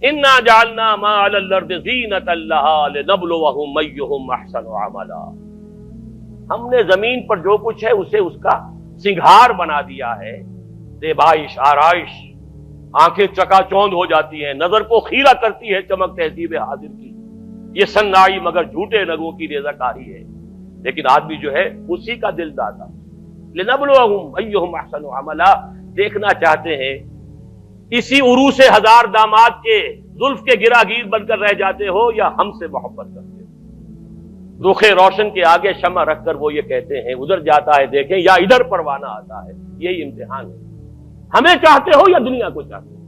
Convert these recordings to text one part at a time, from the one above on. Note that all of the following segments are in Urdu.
انا جعلنا ما علی الارض زینۃ لها لنبلوہم ایہم احسن عملا، ہم نے زمین پر جو کچھ ہے اسے اس کا سنگھار بنا دیا ہے، زیبائش آرائش، آنکھیں چکا چوند ہو جاتی ہیں، نظر کو خیرہ کرتی ہے چمک تہذیب حاضر کی، یہ صناعی مگر جھوٹے رنگوں کی ریزہ کاری ہے، لیکن آدمی جو ہے اسی کا دل دادا۔ لنبلوہم ایہم احسن عملا، دیکھنا چاہتے ہیں اسی عروس ہزار داماد کے زلف کے گراگیر بن کر رہ جاتے ہو یا ہم سے محبت کرتے ہو۔ رخ روشن کے آگے شمع رکھ کر وہ یہ کہتے ہیں ادھر جاتا ہے دیکھیں یا ادھر پروانہ آتا ہے، یہی امتحان ہے، ہمیں چاہتے ہو یا دنیا کو چاہتے ہو۔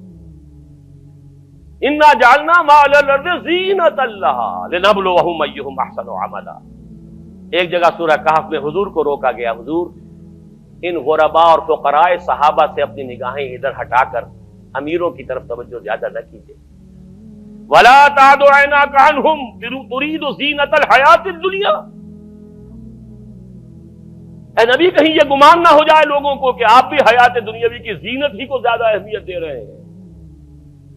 انا جعلنا ما علی الارض زینۃ لها لنبلوہم ایہم احسن عملا۔ ایک جگہ سورہ کہف میں حضور کو روکا گیا، حضور ان غرباء اور فقراء صحابہ سے اپنی نگاہیں ادھر ہٹا کر امیروں کی طرف توجہ زیادہ نہ کیجیے۔ وَلَا تَعْدُ عَيْنَاكَ عَنْهُمْ تُرِيدُ زِينَةَ الْحَيَاةِ الدُّنْيَا۔ اے نبی کہیں یہ گمان نہ ہو جائے لوگوں کو کہ آپ بھی حیات دنیاوی کی زینت ہی کو زیادہ اہمیت دے رہے ہیں۔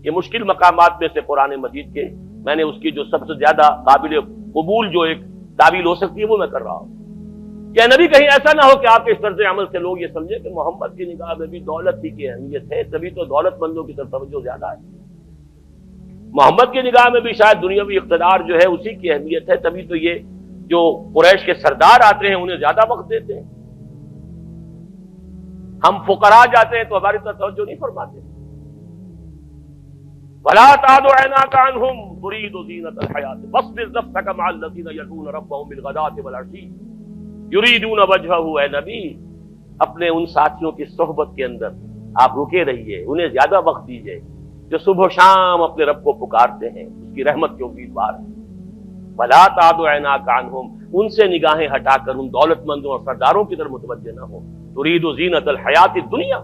یہ مشکل مقامات میں سے قرآن مجید کے میں نے اس کی جو سب سے زیادہ قابل قبول جو ایک تعویل ہو سکتی ہے وہ میں کر رہا ہوں کہ نبی کہیں ایسا نہ ہو کہ آپ کے اس طرز عمل سے لوگ یہ سمجھے کہ محمد کی نگاہ میں بھی دولت ہی کی اہمیت ہے، تبھی تو دولت مندوں کی طرف توجہ زیادہ ہے۔ محمد کی نگاہ میں بھی شاید دنیاوی اقتدار جو ہے اسی کی اہمیت ہے، تبھی تو یہ جو قریش کے سردار آتے ہیں انہیں زیادہ وقت دیتے ہیں۔ ہم فقراء جاتے ہیں تو ہماری طرف توجہ نہیں فرماتے۔ وَلَا تَعْدُ عَيْنَاكَ عَنْهُمْ تُرِيدُ زِينَةَ الْحَيَاةِ وَاصْبِرْ نَفْسَكَ مَعَ الَّذِينَ يَدْعُونَ رَبَّهُم بِالْغَدَاةِ وَالْعَشِيِّ يُرِيدُونَ وَجْهَهُ۔ اے نبی اپنے ان ساتھیوں کی صحبت کے اندر آپ رکے رہیے، انہیں زیادہ وقت دیجیے جو صبح و شام اپنے رب کو پکارتے ہیں، اس کی رحمت کے امیدوار ہیں۔ وَلَا تَعْدُ عَيْنَاكَ عَنْهُمْ، ان سے نگاہیں ہٹا کر ان دولت مندوں اور سرداروں کی طرف متوجہ نہ ہو۔ تُرِيدُ زِينَةَ الْحَيَاةِ الدُّنْيَا۔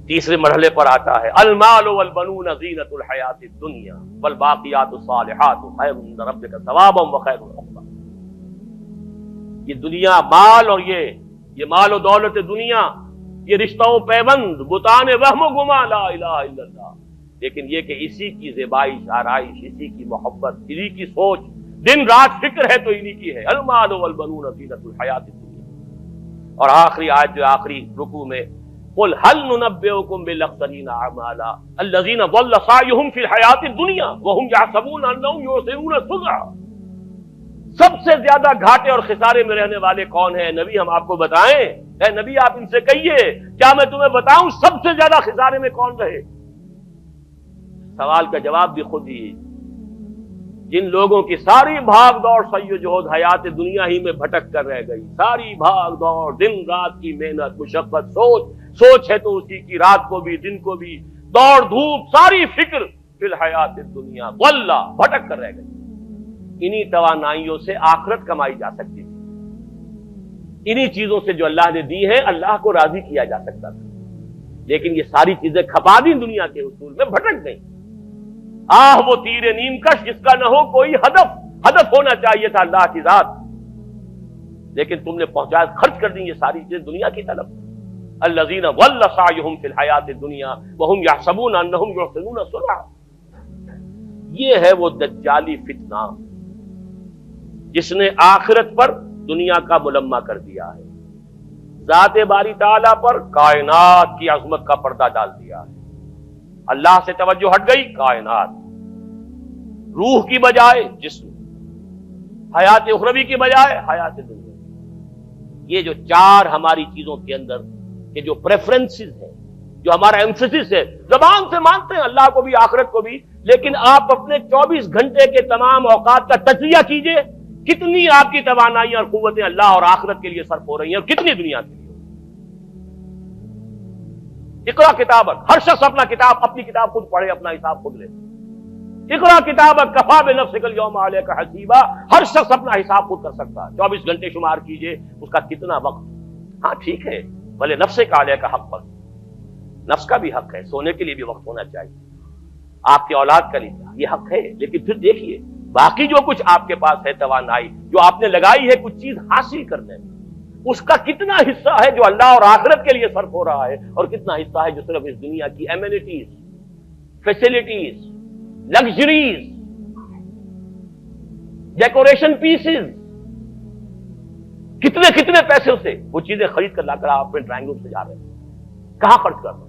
تیسرے مرحلے پر آتا ہے المال والبنون زینۃ الحیات الدنیا والباقیات الصالحات خیر عند ربک ثوابا وخیر عقبا۔ یہ دنیا مال اور یہ مال و دولت دنیا، یہ رشتہ و پیوند، بتان وہم و گما، لا الہ الا اللہ، لیکن یہ کہ اسی کی زیبائش آرائش، اسی کی محبت، اسی کی سوچ، دن رات فکر ہے تو انہی کی ہے۔ المال والبنون زینۃ الحیات الدنیا۔ اور آخری آیت جو آخری رکوع میں قل هل ننبئكم بالاخسرين اعمالا الذين ضل سعيهم في الحياة الدنيا وهم يحسبون انهم يحسنون صنعا۔ سب سے زیادہ گھاٹے اور خسارے میں رہنے والے کون ہیں نبی؟ ہم آپ کو بتائیں؟ اے نبی آپ ان سے کہیے کیا میں تمہیں بتاؤں سب سے زیادہ خسارے میں کون رہے؟ سوال کا جواب بھی خود ہی، جن لوگوں کی ساری بھاگ دوڑ سعی و جہد حیات دنیا ہی میں بھٹک کر رہ گئی، ساری بھاگ دوڑ، دن رات کی محنت، مشقت، سوچ ہے تو اسی کی، رات کو بھی دن کو بھی، دوڑ دھوپ، ساری فکر فی الحیات الدنیا، واللہ بھٹک کر رہ گئی۔ انہی توانائیوں سے آخرت کمائی جا سکتی تھی، انہی چیزوں سے جو اللہ نے دی ہیں اللہ کو راضی کیا جا سکتا تھا، لیکن یہ ساری چیزیں کھپا دی دنیا کے اصول میں، بھٹک گئی۔ وہ تیر نیم کش جس کا نہ ہو کوئی ہدف ہونا چاہیے تھا اللہ کی ذات، لیکن تم نے پہنچا خرچ کر دی یہ ساری چیزیں دنیا کی طرف۔ الذین ضل سعیہم فی الحیات الدنیا وہم یحسبون انہم یحسنون صنعا۔ یہ ہے وہ دجالی فتنہ جس نے آخرت پر دنیا کا ملمہ کر دیا ہے، ذات باری تعالیٰ پر کائنات کی عظمت کا پردہ ڈال دیا ہے۔ اللہ سے توجہ ہٹ گئی، کائنات، روح کی بجائے جسم، حیات اخروی کی بجائے حیات دنیا۔ یہ جو چار ہماری چیزوں کے اندر کہ جو پریفرنسز ہیں، جو ہمارا ایمفیسس ہے، زبان سے مانتے ہیں اللہ کو بھی آخرت کو بھی، لیکن آپ اپنے 24 گھنٹے کے تمام اوقات کا تجزیہ کیجئے، کتنی آپ کی توانائیاں اور قوتیں اللہ اور آخرت کے لیے صرف ہو رہی ہیں اور کتنی دنیا کے لیے۔ اقرا کتابک، ہر شخص اپنی کتاب خود پڑھے، اپنا حساب خود لے۔ اقرا کتابک کفا بنفسک اليوم علیک حسیبا، ہر شخص اپنا حساب خود کر سکتا ہے۔ 24 گھنٹے شمار کیجئے اس کا کتنا وقت۔ ہاں ٹھیک ہے، بھلے نفس کا علیہ کا حق پر، نفس کا بھی حق ہے، سونے کے لیے بھی وقت ہونا چاہیے، آپ کی اولاد کا لیے یہ حق ہے، لیکن پھر دیکھیے باقی جو کچھ آپ کے پاس ہے توانائی جو آپ نے لگائی ہے کچھ چیز حاصل کرنے میں، اس کا کتنا حصہ ہے جو اللہ اور آخرت کے لیے صرف ہو رہا ہے، اور کتنا حصہ ہے جو صرف اس دنیا کی amenities, facilities, luxuries, decoration pieces, کتنے کتنے پیسے سے وہ چیزیں خرید کر لا کر آپ اپنے ڈرائنگ روم سے جا رہے ہیں. کہاں خرچ کرنا؟